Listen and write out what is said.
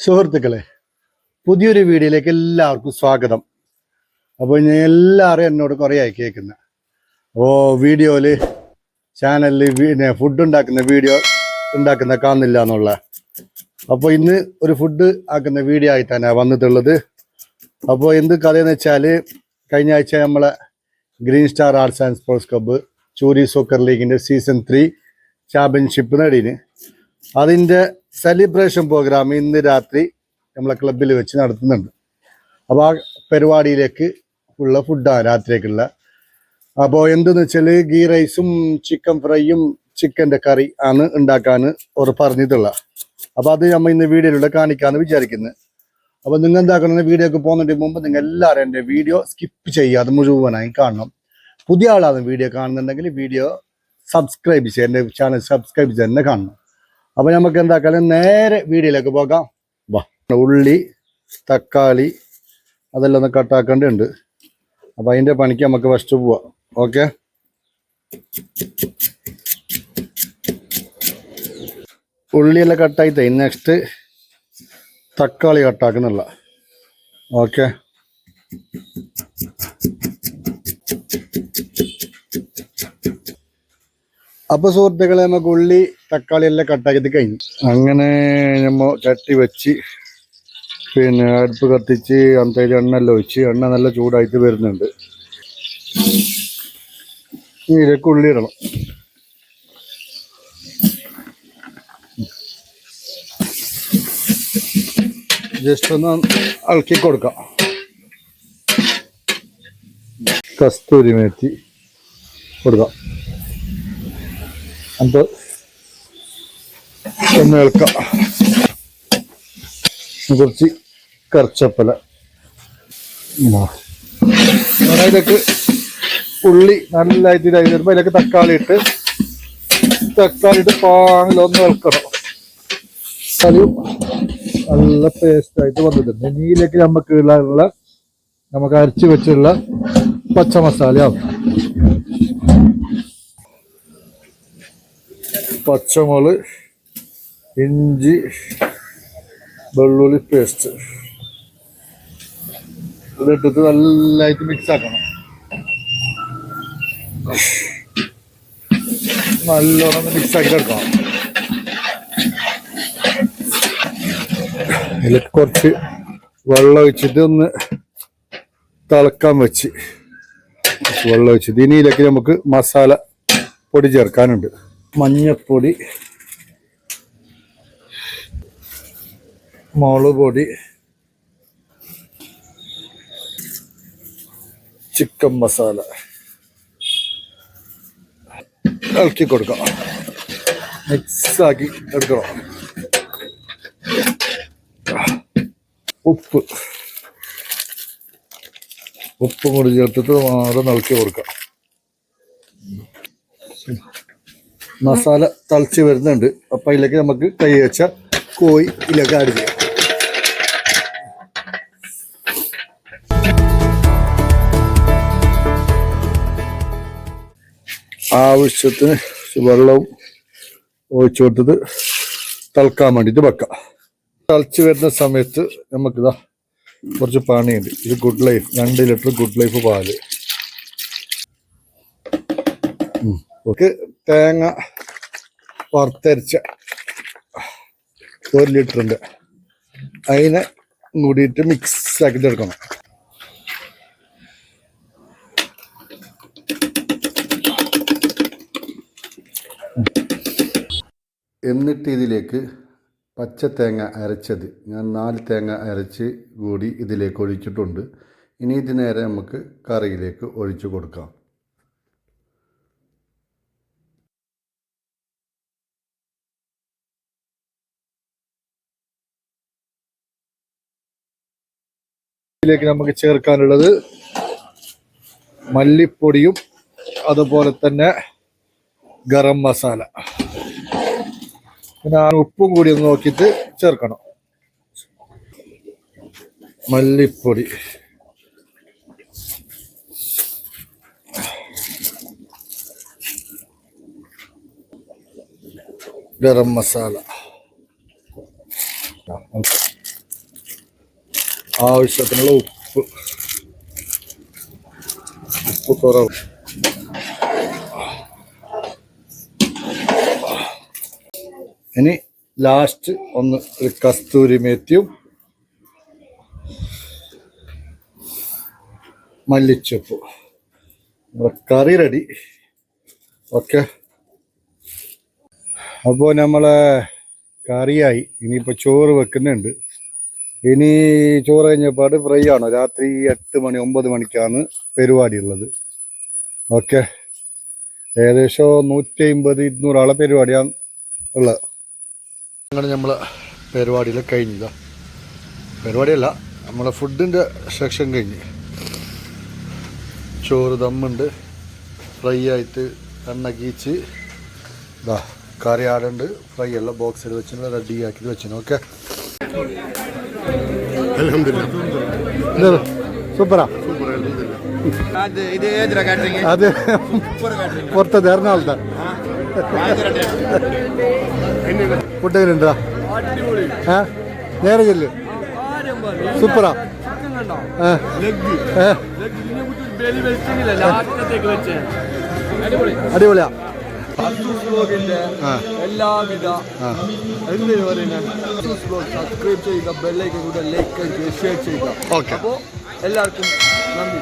സുഹൃത്തുക്കളെ, പുതിയൊരു വീഡിയോയിലേക്ക് എല്ലാവർക്കും സ്വാഗതം. അപ്പോൾ ഞാൻ എല്ലാവരും എന്നോട് കുറേ ആയി കേൾക്കുന്നത് വീഡിയോയിൽ ചാനലിൽ പിന്നെ ഫുഡ് ഉണ്ടാക്കുന്ന വീഡിയോ കാണുന്നില്ല എന്നുള്ള. അപ്പോൾ ഇന്ന് ഒരു ഫുഡ് ആക്കുന്ന വീഡിയോ ആയിട്ടാണ് വന്നിട്ടുള്ളത്. അപ്പോൾ എന്ത് കഥയെന്ന് വെച്ചാൽ, കഴിഞ്ഞ ആഴ്ച നമ്മളെ green star arts and sports club Choori soccer ലീഗിൻ്റെ സീസൺ 3 ചാമ്പ്യൻഷിപ്പ് നേടിന്. അതിൻ്റെ സെലിബ്രേഷൻ പ്രോഗ്രാം ഇന്ന് രാത്രി നമ്മളെ ക്ലബിൽ വെച്ച് നടത്തുന്നുണ്ട്. അപ്പോൾ ആ പരിപാടിയിലേക്ക് ഉള്ള ഫുഡാണ് രാത്രിയേക്കുള്ള. അപ്പോൾ എന്തെന്ന് വെച്ചാൽ ഗീ റൈസും ചിക്കൻ ഫ്രൈയും ചിക്കൻ്റെ കറി ആണ് ഉണ്ടാക്കാൻ അവർ പറഞ്ഞിട്ടുള്ള. അപ്പോൾ അത് നമ്മൾ ഇന്ന് വീഡിയോയിലൂടെ കാണിക്കാമെന്ന് വിചാരിക്കുന്നത്. അപ്പോൾ നിങ്ങൾ എന്താക്കണമെന്ന് വീഡിയോക്ക് പോകുന്നതിന് മുമ്പ് നിങ്ങൾ എല്ലാവരും എൻ്റെ വീഡിയോ സ്കിപ്പ് ചെയ്യാതെ മുഴുവനായി കാണണം. പുതിയ ആളാണ് വീഡിയോ കാണുന്നുണ്ടെങ്കിൽ വീഡിയോ സബ്സ്ക്രൈബ് ചെയ്യുക, എൻ്റെ ചാനൽ സബ്സ്ക്രൈബ് ചെയ്ത് തന്നെ കാണണം. അപ്പോൾ നമുക്ക് എന്താക്കാലും നേരെ വീഡിയോയിലേക്ക് പോകാം. ഉള്ളി, തക്കാളി അതെല്ലാം ഒന്ന് കട്ടാക്കേണ്ടതുണ്ട്. അപ്പോൾ അതിൻ്റെ പണിക്ക് നമുക്ക് ഫസ്റ്റ് പോവാം. ഓക്കെ, ഉള്ളിയെല്ലാം കട്ടായി തൈ. നെക്സ്റ്റ് തക്കാളി കട്ടാക്കുന്നില്ല. ഓക്കെ, അപ്പോൾ സുഹൃത്തുക്കളെ, നമുക്ക് ഉള്ളി തക്കാളി എല്ലാം കട്ടാക്കിയത് കഴിഞ്ഞു. അങ്ങനെ നമ്മൾ ചട്ടി വെച്ച് പിന്നെ അടുപ്പ് കത്തിച്ച് അന്നത്തേക്ക് എണ്ണ എല്ലാം ഒഴിച്ച് എണ്ണ നല്ല ചൂടായിട്ട് വരുന്നുണ്ട്. ഇതിലേക്ക് ഉള്ളി ഇടണം. ജസ്റ്റ് ഒന്ന് ഇളക്കി കൊടുക്കാം. കസ്തൂരി മേത്തി കൊടുക്കാം. അപ്പോൾ ഒന്ന് ഇളക്കാം. കുറച്ച് കറിച്ചപ്പല. ഇതൊക്കെ ഉള്ളി നല്ലതായിട്ട് ഇതായി വരുമ്പോൾ ഇതിലേക്ക് തക്കാളി ഇട്ട് പാങ്ങിലൊന്ന് ഇളക്കണം. തക്കാളിയും നല്ല പേസ്റ്റായിട്ട് വന്നിട്ടുണ്ട്. ഇതിലേക്ക് നമുക്ക് അരച്ച് വെച്ചുള്ള പച്ച മസാലയാവും. പച്ചമുളക്, ഇഞ്ചി, വെള്ളുള്ളി പേസ്റ്റ് ഇതിട്ടിട്ട് നല്ലതായിട്ട് മിക്സ് ആക്കണം. നല്ലോണം മിക്സ് ആക്കി എടുക്കണം. ഇതിൽ കുറച്ച് വെള്ളം ഒഴിച്ചിട്ട് ഒന്ന് തിളക്കാൻ വെച്ച് വെള്ളം ഒഴിച്ചിട്ട് ഇതിലേക്ക് നമുക്ക് മസാല പൊടി ചേർക്കാനുണ്ട്. മഞ്ഞപ്പൊടി, മുളക് പൊടി, ചിക്കൻ മസാല ഇളക്കി കൊടുക്കാം. മിക്സാക്കി എടുക്കണം. ഉപ്പും കൂടി ചേർത്തിട്ട് മാത്രം ഇളക്കി കൊടുക്കാം. മസാല തളിച്ച് വരുന്നുണ്ട്. അപ്പം അതിലേക്ക് നമുക്ക് കൈ വെച്ച കോഴി ഇതിലേക്ക് ആഡ് ചെയ്യാം. ആവശ്യത്തിന് വെള്ളവും ഒഴിച്ചു കൊടുത്തത് തിളക്കാൻ വേണ്ടിയിട്ട് വെക്കാം. തിളച്ച് വരുന്ന സമയത്ത് നമുക്കിതാ കുറച്ച് പാനിയുണ്ട്. ഇത് good life 2 litre good life പാല്. തേങ്ങ വറുത്തരച്ച 1 ലിറ്ററിൻ്റെ അതിനെ കൂടിയിട്ട് മിക്സ് ആക്കിയിട്ട് എടുക്കണം. എന്നിട്ട് ഇതിലേക്ക് പച്ച തേങ്ങ അരച്ചത് ഞാൻ 4 തേങ്ങ അരച്ച് കൂടി ഇതിലേക്ക് ഒഴിച്ചിട്ടുണ്ട്. ഇനി ഇത് നേരെ നമുക്ക് കറിയിലേക്ക് ഒഴിച്ചു കൊടുക്കാം. ഇതിലേക്ക് നമുക്ക് ചേർക്കാനുള്ളത് മല്ലിപ്പൊടിയും അതുപോലെ തന്നെ ഗരം മസാല, പിന്നെ ഉപ്പും കൂടി ഒന്ന് നോക്കിയിട്ട് ചേർക്കണം. മല്ലിപ്പൊടി, ഗരം മസാല, ആവശ്യത്തിനുള്ള ഉപ്പ് കുറവ്. ഇനി ലാസ്റ്റ് ഒന്ന് ഒരു കസ്തൂരി മേത്തിയും മല്ലിച്ചപ്പ്. കറി റെഡി. ഓക്കെ, അപ്പോൾ നമ്മളെ കറിയായി. ഇനിയിപ്പോൾ ചോറ് വെക്കുന്നുണ്ട്. ഇനി ചോറ് കഴിഞ്ഞപ്പാട് ഫ്രൈ ആണ്. രാത്രി 8 മണി 9 മണിക്കാണ് പരിപാടി ഉള്ളത്. ഓക്കെ, ഏകദേശം 150-200 ആളെ പരിപാടിയാണ് ഉള്ളത്. അങ്ങനെ നമ്മളെ പരിപാടിയിൽ കഴിഞ്ഞില്ല. പരിപാടിയല്ല, നമ്മളെ ഫുഡിൻ്റെ സെക്ഷൻ കഴിഞ്ഞ്. ചോറ് ദമ്മുണ്ട്, ഫ്രൈ ആയിട്ട് എണ്ണ കീച്ച് ഇതാ കറി ആടുണ്ട്. ഫ്രൈ എല്ലാം ബോക്സിൽ വെച്ച് റെഡി ആക്കി വെച്ചു. ഓക്കെ, സൂപ്പറാ. അത് പുറത്തത് എറണാകുളത്താ. ഫുഡ് എങ്ങനെയുണ്ടാ? നേരെ ചെല്ല്. സൂപ്പറാ. അടിപൊളിയാ. എല്ലാവിധ സബ്സ്ക്രൈബ് ചെയ്യുക, ബെല്ലൈക്കൻ കൂടെ ലൈക്ക് ചെയ്യുക, ഷെയർ ചെയ്യുക. അപ്പോൾ എല്ലാവർക്കും നന്ദി.